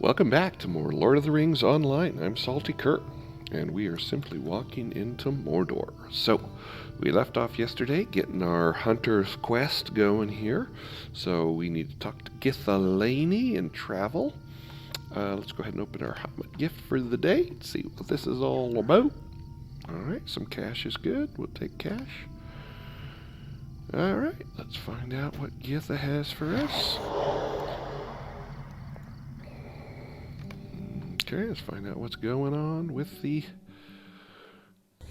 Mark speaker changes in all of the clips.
Speaker 1: Welcome back to more Lord of the Rings Online. I'm Salty Kurt, and we are simply walking into Mordor. So, we left off yesterday getting our hunter's quest going here. So, we need to talk to Githyanne and travel. Let's go ahead and open our Hobbit gift for the day. Let's see what this is all about. Alright, some cash is good. We'll take cash. Alright, let's find out what Githa has for us. Okay, let's find out what's going on with the...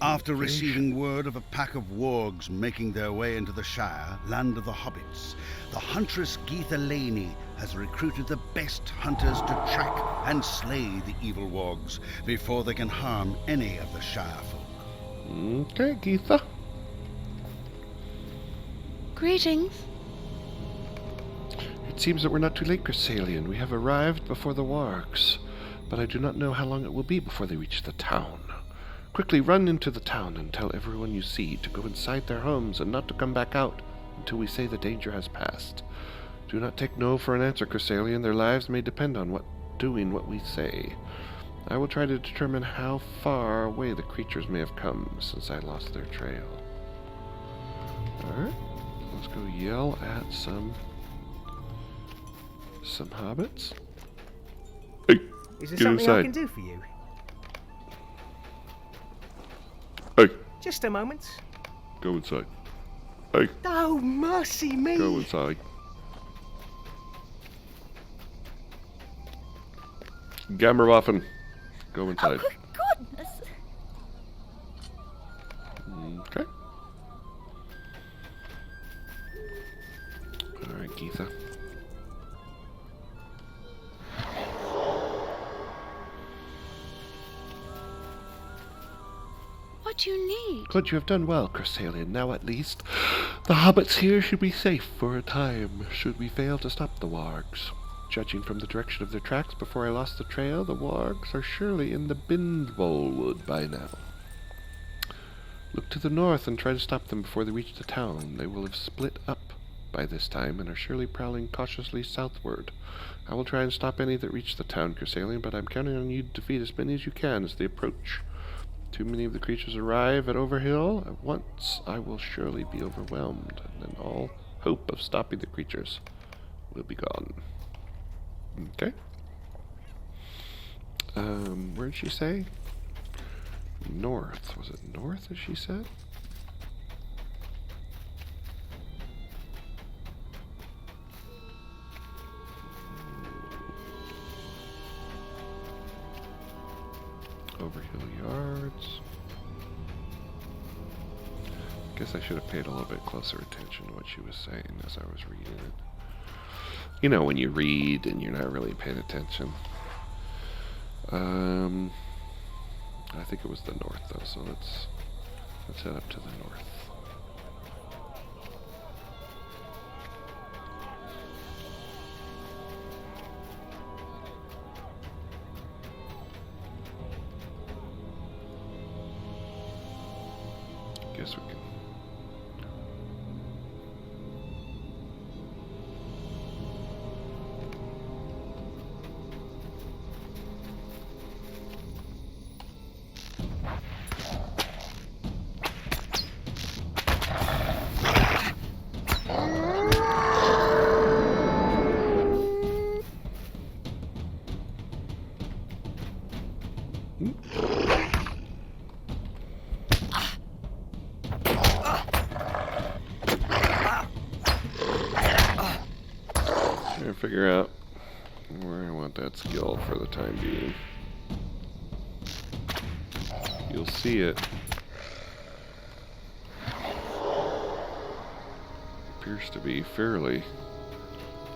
Speaker 2: After receiving word of a pack of wargs making their way into the Shire, land of the hobbits, the huntress Githyanne has recruited the best hunters to track and slay the evil wargs before they can harm any of the Shire folk.
Speaker 1: Okay, Githa.
Speaker 3: Greetings.
Speaker 1: It seems that we're not too late, Cressalian. We have arrived before the wargs, but I do not know how long it will be before they reach the town. Quickly run into the town and tell everyone you see to go inside their homes and not to come back out until we say the danger has passed. Do not take no for an answer, Cressalian. Their lives may depend on doing what we say. I will try to determine how far away the creatures may have come since I lost their trail. Alright, let's go yell at some hobbits. Hey,
Speaker 4: Is there
Speaker 1: get
Speaker 4: something
Speaker 1: inside.
Speaker 4: I can do for you?
Speaker 1: Hey,
Speaker 4: Just a moment.
Speaker 1: go inside. Hey,
Speaker 4: Oh, mercy me!
Speaker 1: go inside. Gammerwaffen, go inside.
Speaker 3: Oh, goodness.
Speaker 1: Okay. Alright, Githa.
Speaker 3: What do you need?
Speaker 1: Good, you have done well, Cressalian. Now at least, the hobbits here should be safe for a time, should we fail to stop the wargs. Judging from the direction of their tracks before I lost the trail, the wargs are surely in the Bindbowl wood by now. Look to the north and try to stop them before they reach the town. They will have split up by this time and are surely prowling cautiously southward. I will try and stop any that reach the town, Cressalian, but I'm counting on you to defeat as many as you can as they approach. Too many of the creatures arrive at Overhill at once, I will surely be overwhelmed, and then all hope of stopping the creatures will be gone. Okay. Where did she say? North. Was it north, as she said? Overhill Yards. Guess I should have paid a little bit closer attention to what she was saying as I was reading it. You know, when you read and you're not really paying attention. I think it was the north though, so let's head up to the north. Guess we can. Trying to figure out where I want that skill for the time being. You'll see it. Appears to be fairly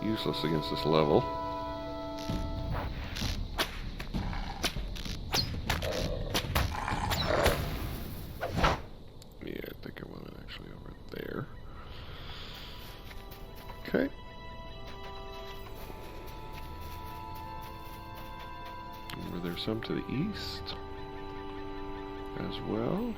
Speaker 1: useless against this level. Yeah, I think I want it actually over there. Okay. There's some to the east as well.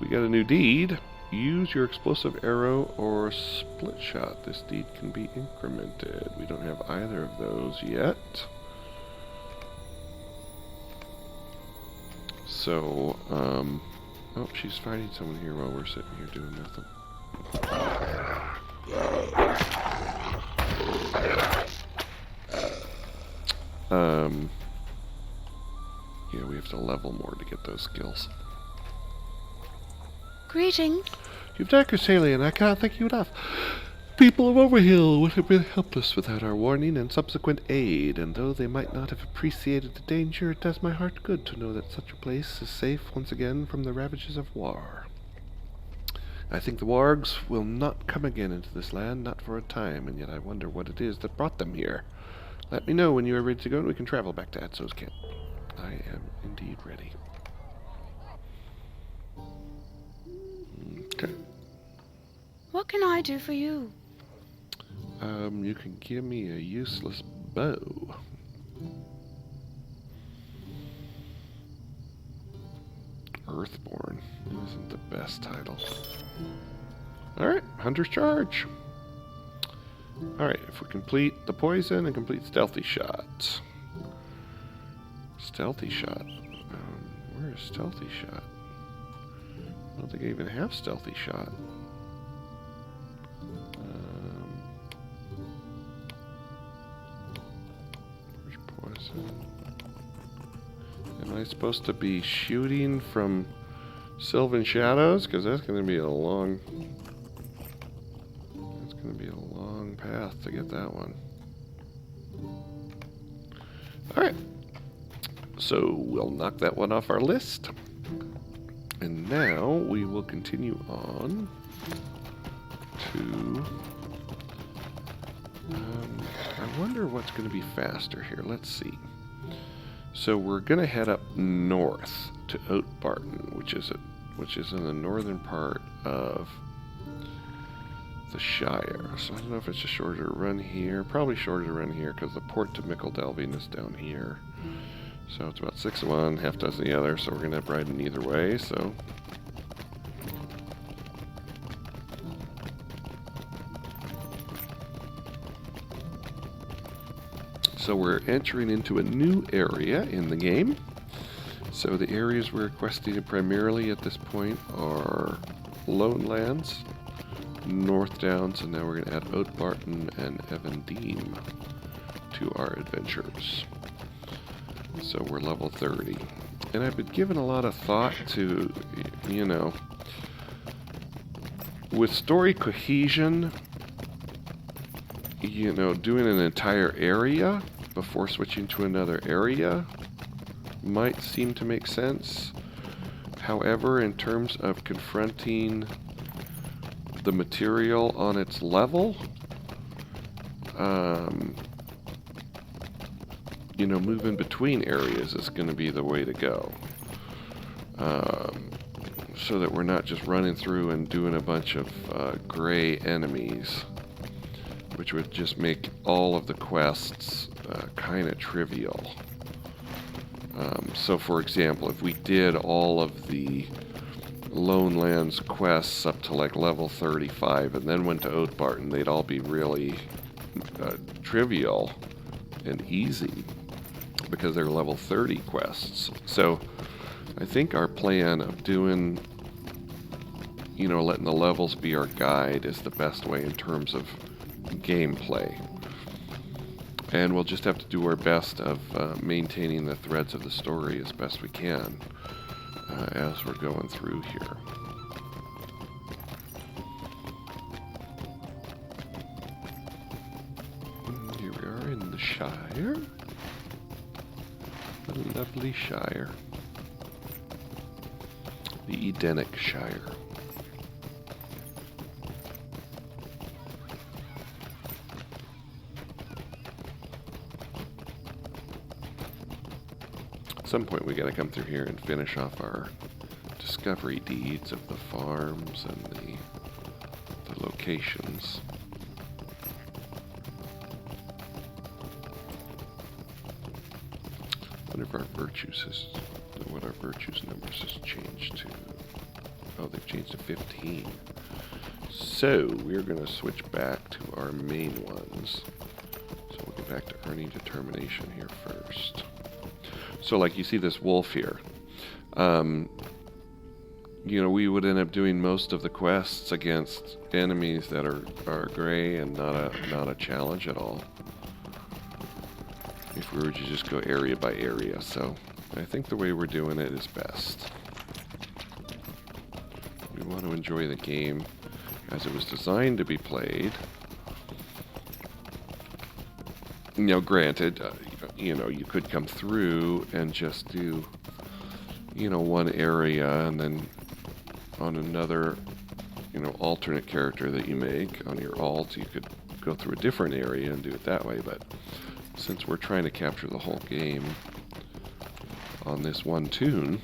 Speaker 1: We got a new deed. Use your explosive arrow or split shot. This deed can be incremented. We don't have either of those yet. So, oh, she's fighting someone here while we're sitting here doing nothing. Yeah, we have to level more to get those skills.
Speaker 3: Greetings.
Speaker 1: You've done Cresalian, I cannot thank you enough. People of Overhill would have been helpless without our warning and subsequent aid, and though they might not have appreciated the danger, it does my heart good to know that such a place is safe once again from the ravages of war. I think the wargs will not come again into this land, not for a time, and yet I wonder what it is that brought them here. Let me know when you are ready to go and we can travel back to Adso's camp. I am indeed ready. Okay.
Speaker 3: What can I do for you?
Speaker 1: You can give me a useless bow. Earthborn isn't the best title. Alright, Huntress Charge. Alright, if we complete the poison and complete Stealthy Shot. Stealthy Shot. Where is Stealthy Shot? I don't think I even have Stealthy Shot. Where's poison? Am I supposed to be shooting from Sylvan Shadows? Because that's going to be a long... That's going to be a long path to get that one. Alright. So we'll knock that one off our list. And now we will continue on to... I wonder what's going to be faster here. Let's see. So we're going to head up north to Oatbarton, which is in the northern part of the Shire. So I don't know if it's a shorter run here. Probably shorter to run here because the port to Mickledelving is down here. So it's about 6 of one, half dozen the other. So we're going to have riding either way. So we're entering into a new area in the game. So the areas we're questing primarily at this point are Lone Lands, North Downs, and now we're going to add Oatbarton and Evandeem to our adventures. So we're level 30. And I've been giving a lot of thought to, you know, with story cohesion, you know, doing an entire area before switching to another area might seem to make sense. However, in terms of confronting the material on its level, you know, moving between areas is going to be the way to go. So that we're not just running through and doing a bunch of gray enemies, which would just make all of the quests kind of trivial. So for example, if we did all of the Lone Lands quests up to like level 35 and then went to Oatbarton, they'd all be really trivial and easy because they're level 30 quests. So I think our plan of doing, you know, letting the levels be our guide is the best way in terms of gameplay. And we'll just have to do our best of maintaining the threads of the story as best we can as we're going through here. Here we are in the Shire. The lovely Shire. The Edenic Shire. At some point we gotta come through here and finish off our discovery deeds of the farms and the locations. I wonder if our virtues has, what our virtues numbers has changed to. Oh, they've changed to 15. So we're gonna switch back to our main ones. So we'll get back to earning determination here first. So like you see this wolf here. We would end up doing most of the quests against enemies that are gray and not a challenge at all. If we were to just go area by area, so I think the way we're doing it is best. We want to enjoy the game as it was designed to be played. Granted, you could come through and just do, one area and then on another, alternate character that you make on your alt, you could go through a different area and do it that way, but since we're trying to capture the whole game on this one tune,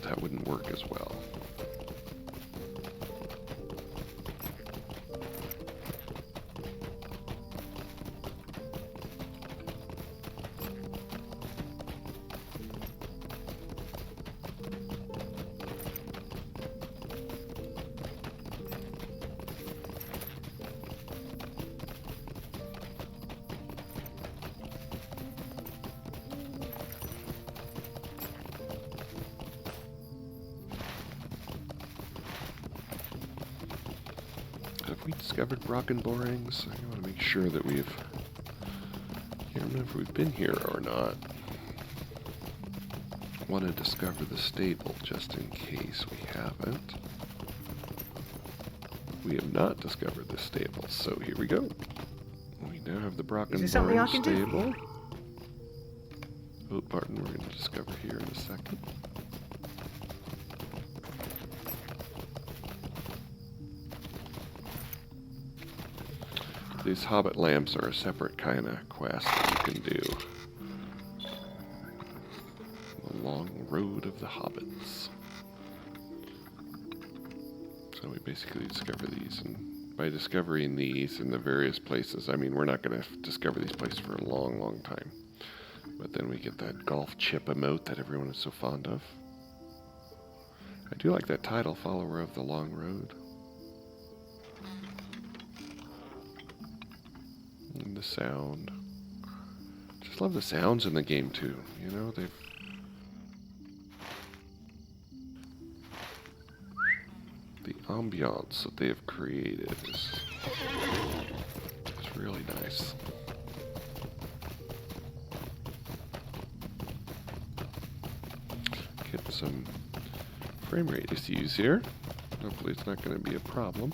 Speaker 1: that wouldn't work as well. Have we discovered Brockenborings? I want to make sure that we've... Can't remember if we've been here or not. I want to discover the stable just in case we haven't. We have not discovered the stable, so here we go. We now have the Brockenborings stable. Oatbarton we're going to discover here in a second. These Hobbit lamps are a separate kind of quest that you can do. The long road of the hobbits. So we basically discover these, and by discovering these in the various places, I mean we're not going to discover these places for a long, long time. But then we get that golf chip emote that everyone is so fond of. I do like that title, Follower of the Long Road. And the sound. Just love the sounds in the game too. They've... The ambiance that they have created is really nice. Get some frame rate issues here. Hopefully it's not going to be a problem.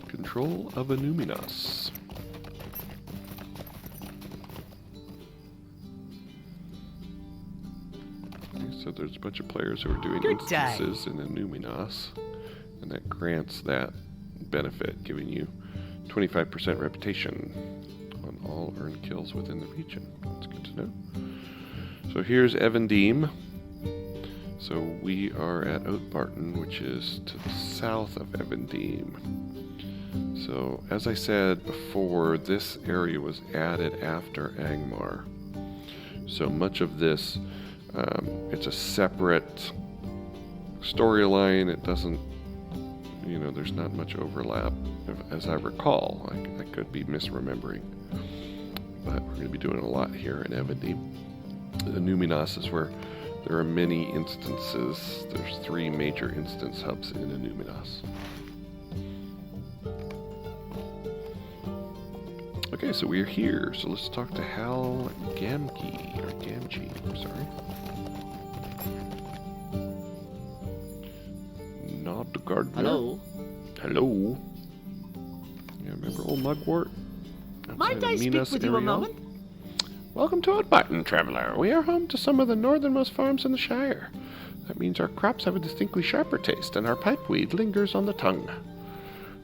Speaker 1: Control of Illuminos. Okay, so there's a bunch of players who are doing instances in Illuminos, and that grants that benefit, giving you 25% reputation on all earned kills within the region. That's good to know. So here's Evandeem. So we are at Oatbarton, which is to the south of Evandeem. So, as I said before, this area was added after Angmar. So much of this, it's a separate storyline. It doesn't, there's not much overlap, as I recall. I could be misremembering. But we're going to be doing a lot here in Evandeem. The Numinos is where there are many instances. There's 3 major instance hubs in Numinos. Okay, so we're here. So let's talk to Hal Gamgee, or Gamgee, I'm sorry. Nodgardner.
Speaker 5: Hello.
Speaker 1: Hello. Yeah, remember old Mugwort?
Speaker 5: Might I speak with you a moment?
Speaker 1: Welcome to Oatbarton, traveler. We are home to some of the northernmost farms in the Shire. That means our crops have a distinctly sharper taste, and our pipeweed lingers on the tongue.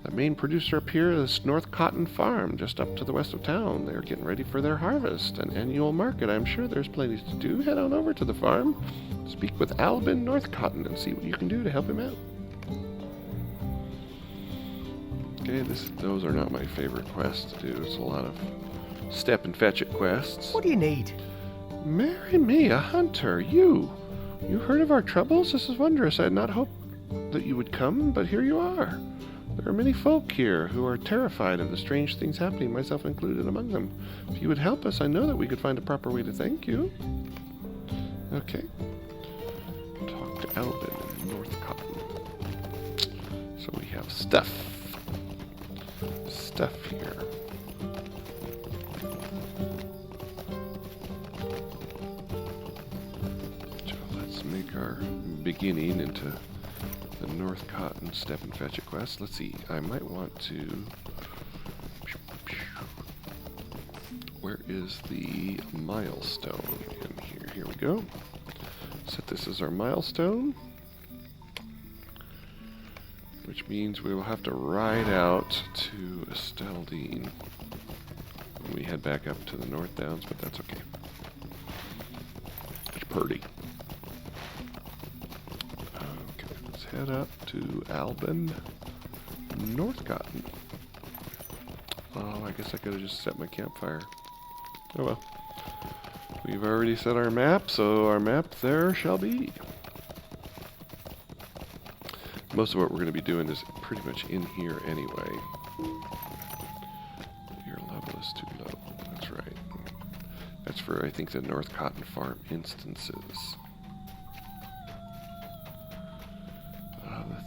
Speaker 1: The main producer up here is North Cotton Farm, just up to the west of town. They're getting ready for their harvest, an annual market. I'm sure there's plenty to do. Head on over to the farm, speak with Albin North Cotton, and see what you can do to help him out. Okay, those are not my favorite quests to do. It's a lot of step and fetch it quests.
Speaker 4: What do you need?
Speaker 1: Marry me, a hunter, you. You heard of our troubles? This is wondrous. I had not hoped that you would come, but here you are. There are many folk here who are terrified of the strange things happening, myself included among them. If you would help us, I know that we could find a proper way to thank you. Okay. Talk to Albin in North Cotton. So we have stuff. Stuff here. So let's make our beginning into the North Cotton Step and Fetch It quest. Let's see, I might want to... Where is the milestone in here? Here we go. Set this as our milestone, which means we will have to ride out to Esteldine when we head back up to the North Downs, but that's okay. It's pretty. Head up to Albin North Cotton. Oh, I guess I could have just set my campfire. Oh well. We've already set our map, so our map there shall be. Most of what we're going to be doing is pretty much in here anyway. Your level is too low. That's right. That's for, I think, the North Cotton Farm instances.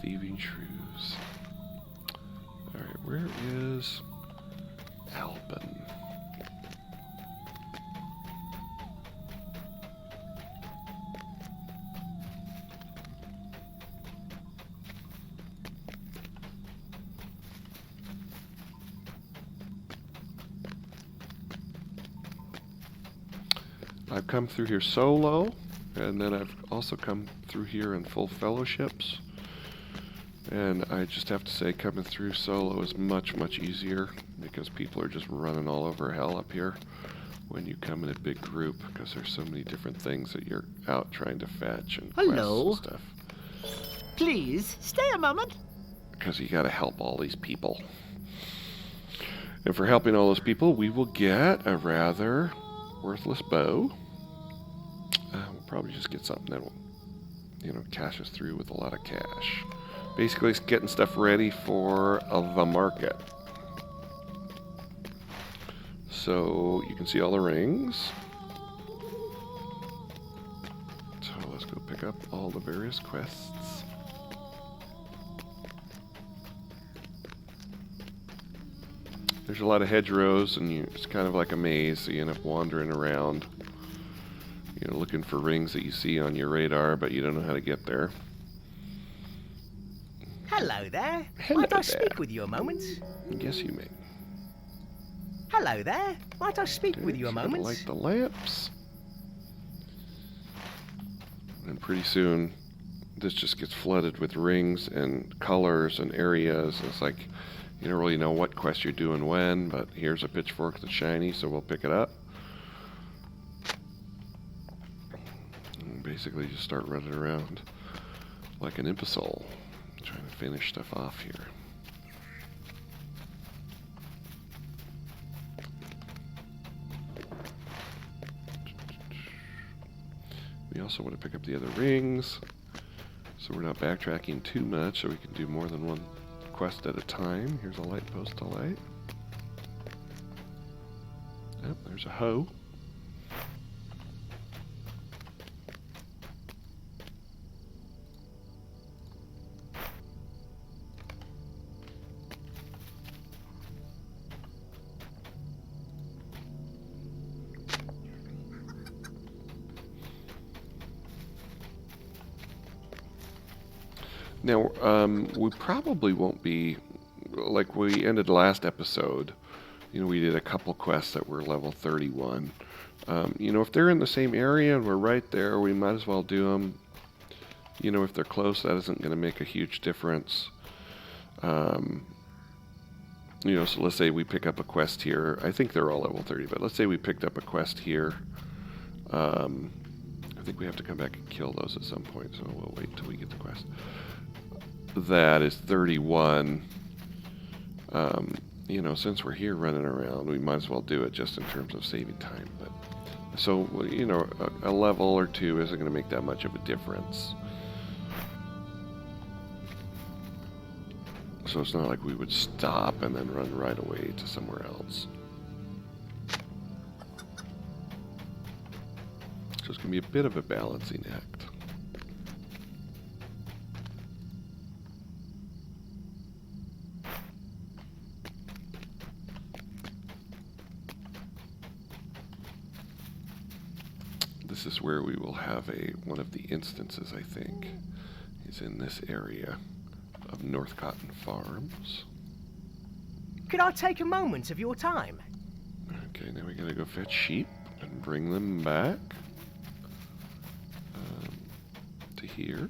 Speaker 1: Thieving shrews. Alright, where is Albin? I've come through here solo, and then I've also come through here in full fellowships. And I just have to say, coming through solo is much, much easier because people are just running all over hell up here when you come in a big group because there's so many different things that you're out trying to fetch and quests and stuff.
Speaker 5: Please, stay a moment.
Speaker 1: Because you got to help all these people. And for helping all those people, we will get a rather worthless bow. We'll probably just get something that will, cash us through with a lot of cash. Basically, it's getting stuff ready for the market. So you can see all the rings. So let's go pick up all the various quests. There's a lot of hedgerows, and it's kind of like a maze, so you end up wandering around, looking for rings that you see on your radar, but you don't know how to get there.
Speaker 4: Hello there.
Speaker 1: Hello
Speaker 4: Might I
Speaker 1: there.
Speaker 4: speak with you a moment?
Speaker 1: Yes, you may.
Speaker 4: Hello there. Might I speak
Speaker 1: Okay,
Speaker 4: with you a
Speaker 1: just gotta
Speaker 4: moment?
Speaker 1: light the lamps. And pretty soon, this just gets flooded with rings and colors and areas. It's like, you don't really know what quest you're doing when, but here's a pitchfork that's shiny, so we'll pick it up. And basically just start running around like an imbecile, trying to finish stuff off here. We also want to pick up the other rings, so we're not backtracking too much, so we can do more than one quest at a time. Here's a light post to light. Oh, there's a hoe. Now, we probably won't be, like we ended the last episode, we did a couple quests that were level 31. If they're in the same area and we're right there, we might as well do them. You know, if they're close, that isn't going to make a huge difference. You know, so let's say we pick up a quest here. I think they're all level 30, but let's say we picked up a quest here. I think we have to come back and kill those at some point, so we'll wait till we get the quest. That is 31. You know, since we're here running around, we might as well do it just in terms of saving time. But so, you know, a level or two isn't going to make that much of a difference. So it's not like we would stop and then run right away to somewhere else. So it's going to be a bit of a balancing act. This is where we will have one of the instances, I think, is in this area of North Cotton Farms.
Speaker 4: Could I take a moment of your time?
Speaker 1: Okay, now we gotta go fetch sheep and bring them back to here.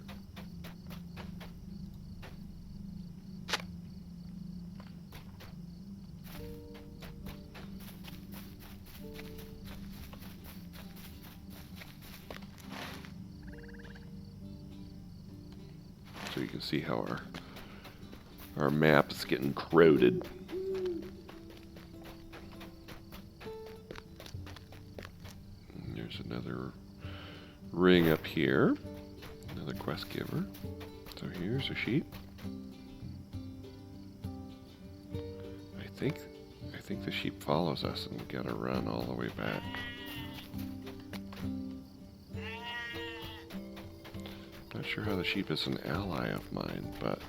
Speaker 1: So you can see how our map is getting crowded. And there's another ring up here, another quest giver. So here's a sheep. I think the sheep follows us, and we gotta run all the way back. Not sure how the sheep is an ally of mine, but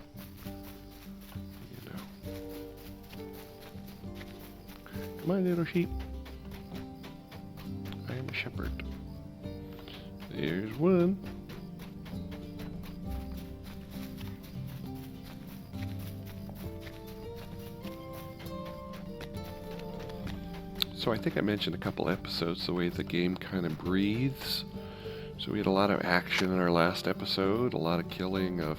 Speaker 1: you know. Come on, little sheep. I am a shepherd. There's one. So I think I mentioned a couple episodes the way the game kind of breathes. So we had a lot of action in our last episode, a lot of killing of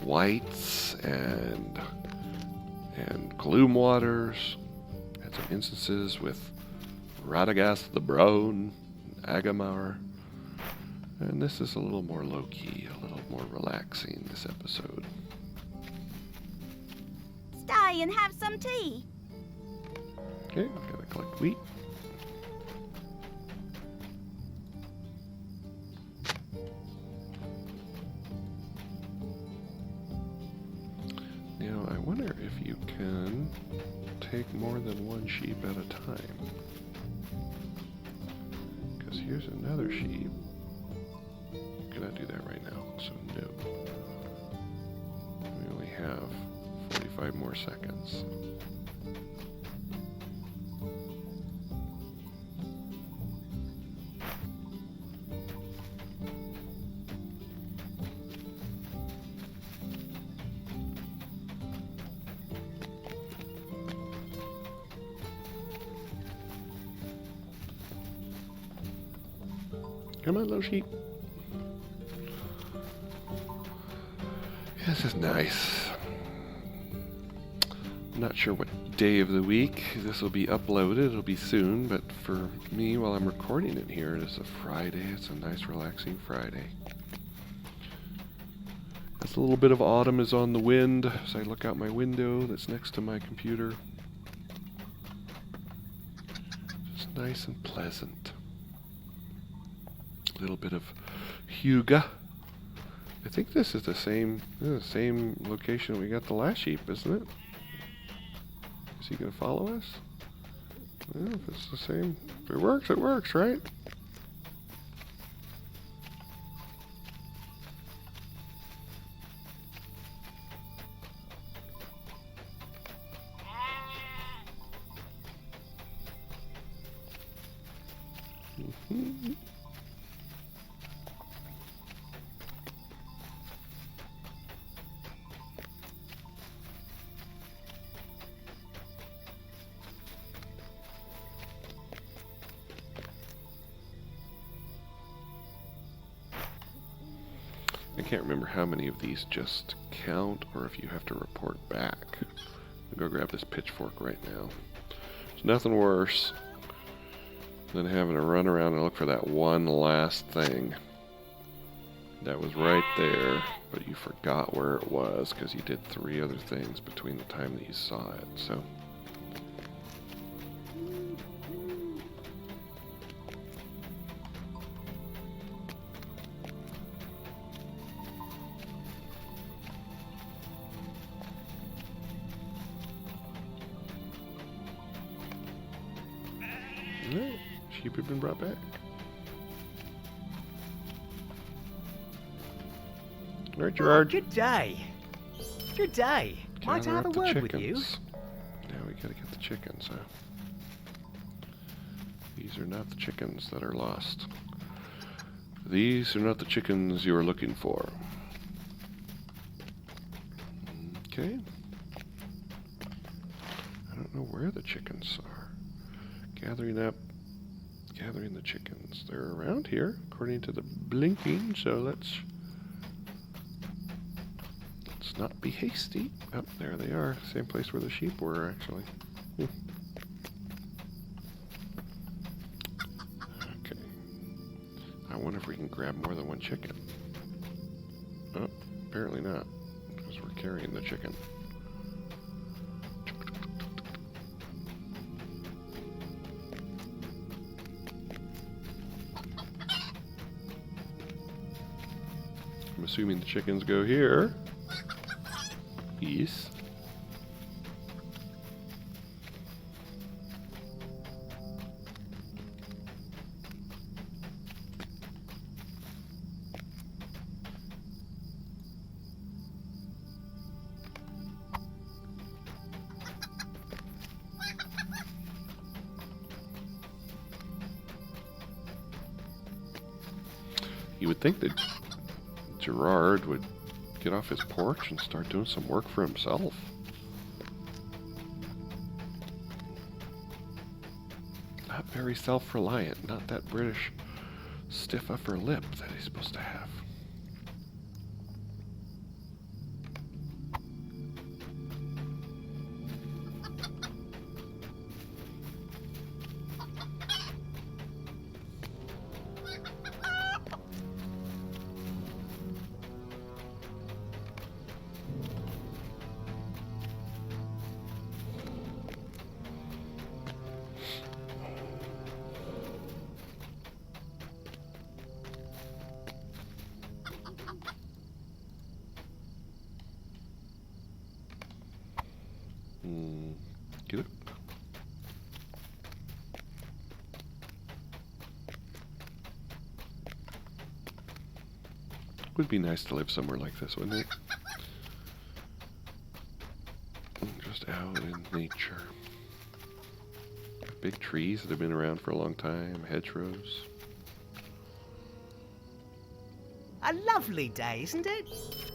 Speaker 1: whites and gloom waters. Had some instances with Radagast the Brown, Agamar. And this is a little more low-key, a little more relaxing this episode.
Speaker 6: Stay and have some tea.
Speaker 1: Okay, gotta collect wheat. Now, I wonder if you can take more than one sheep at a time. Because here's another sheep. Cannot do that right now, so no. We only have 45 more seconds. Come on, little sheep. This is nice. I'm not sure what day of the week this will be uploaded. It'll be soon, but for me, while I'm recording it here, it is a Friday. It's a nice, relaxing Friday. As a little bit of autumn is on the wind as I look out my window that's next to my computer. It's nice and pleasant. A little bit of hygge. I think this is the same location we got the last sheep, isn't it? Is he gonna follow us? Well, if it's the same, if it works, right? Mm-hmm. I can't remember how many of these just count or if you have to report back. I'll go grab this pitchfork right now. There's nothing worse than having to run around and look for that one last thing that was right there, but you forgot where it was because you did 3 other things between the time that you saw it. So alright, sheep have been brought back. Alright, Gerard.
Speaker 4: Good day. Good day. Might I
Speaker 1: Gather
Speaker 4: have a
Speaker 1: up the
Speaker 4: word with you?
Speaker 1: chickens. Now we gotta get the chickens, huh? These are not the chickens that are lost. These are not the chickens you are looking for. Okay. I don't know where the chickens are. Gathering the chickens. They're around here, according to the blinking, so let's not be hasty. Oh, there they are. Same place where the sheep were, actually. Okay. I wonder if we can grab more than one chicken. Oh, apparently not, because we're carrying the chicken. I'm assuming the chickens go here. Yes. You would think that Gerard would get off his porch and start doing some work for himself. Not very self-reliant, not that British stiff upper lip that he's supposed to have. Get it? Would be nice to live somewhere like this, wouldn't it? Just out in nature. Big trees that have been around for a long time, hedgerows.
Speaker 4: A lovely day, isn't it?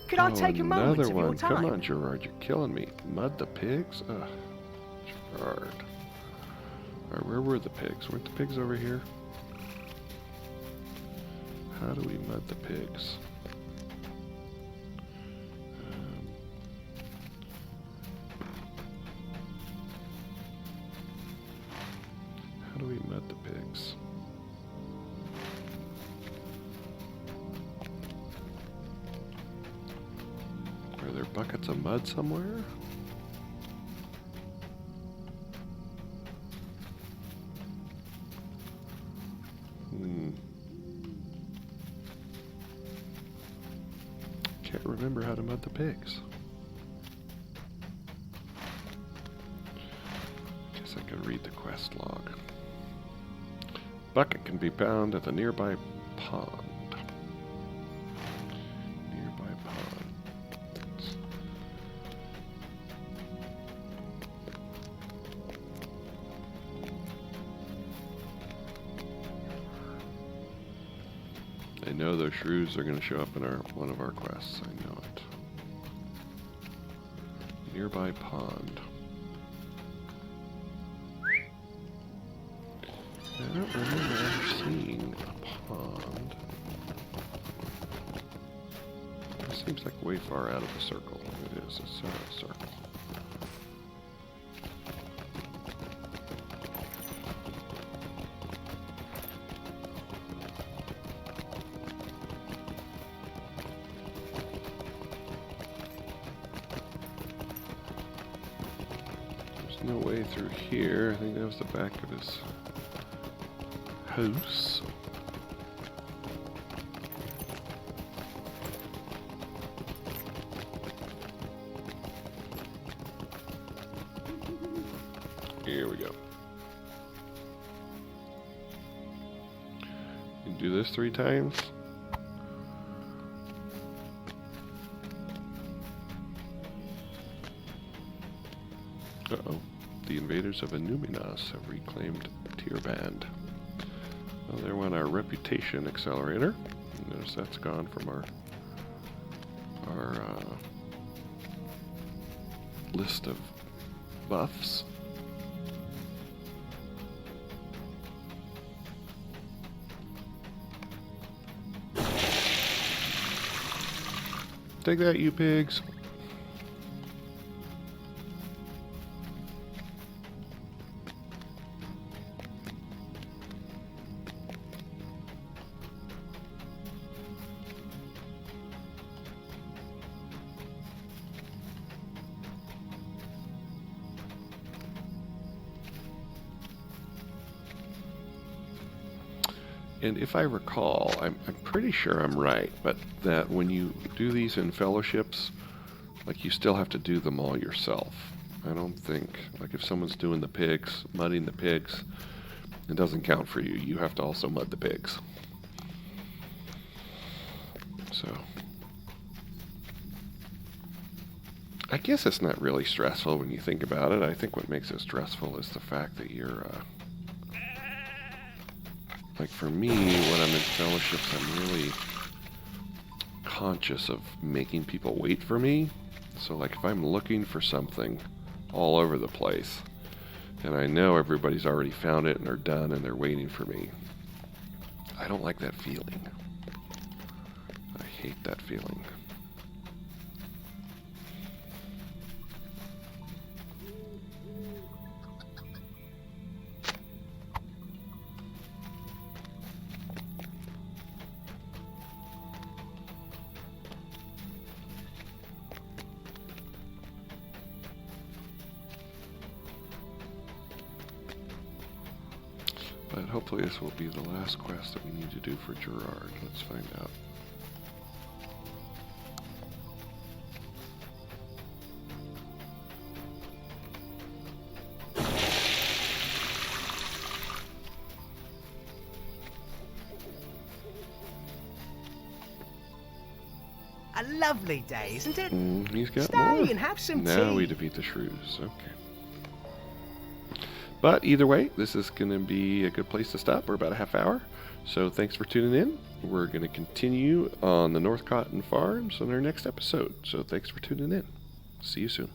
Speaker 4: Could I take a moment
Speaker 1: another
Speaker 4: of
Speaker 1: one.
Speaker 4: your time?
Speaker 1: Come on, Gerard, you're killing me. Mud the pigs? Ugh, Gerard. Alright, where were the pigs? Weren't the pigs over here? How do we mud the pigs? How do we mud the pigs? Are there buckets of mud somewhere? Can't remember how to mud the pigs. Guess I could read the quest log. Bucket can be found at the nearby pond. Nearby pond. I know those shrews are going to show up in one of our quests. I know it. Nearby pond. I don't remember ever seeing a pond. seems like way far out of the circle. It is. It's a circle. There's no way through here. I think that was the back of his house. Here we go. You do this 3 times. Uh-oh. The invaders of Anuminas have reclaimed Tierband. Well, there went our reputation accelerator. Notice that's gone from our list of buffs. Take that, you pigs. And if I recall, I'm pretty sure I'm right, but that when you do these in fellowships, like, you still have to do them all yourself. I don't think, like, if someone's doing the pigs, mudding the pigs, it doesn't count for you. You have to also mud the pigs. So, I guess it's not really stressful when you think about it. I think what makes it stressful is the fact that you're, like, for me, when I'm in fellowships, I'm really conscious of making people wait for me. So, like, if I'm looking for something all over the place, and I know everybody's already found it and they're done and they're waiting for me, I don't like that feeling. I hate that feeling. But hopefully this will be the last quest that we need to do for Gerard. Let's find out.
Speaker 4: A lovely day, isn't it?
Speaker 1: He's got
Speaker 4: Stay
Speaker 1: more.
Speaker 4: and have some
Speaker 1: Now
Speaker 4: tea.
Speaker 1: we defeat the shrews. Okay. But either way, this is going to be a good place to stop. We're about a half hour. So thanks for tuning in. We're going to continue on the North Cotton Farms on our next episode. So thanks for tuning in. See you soon.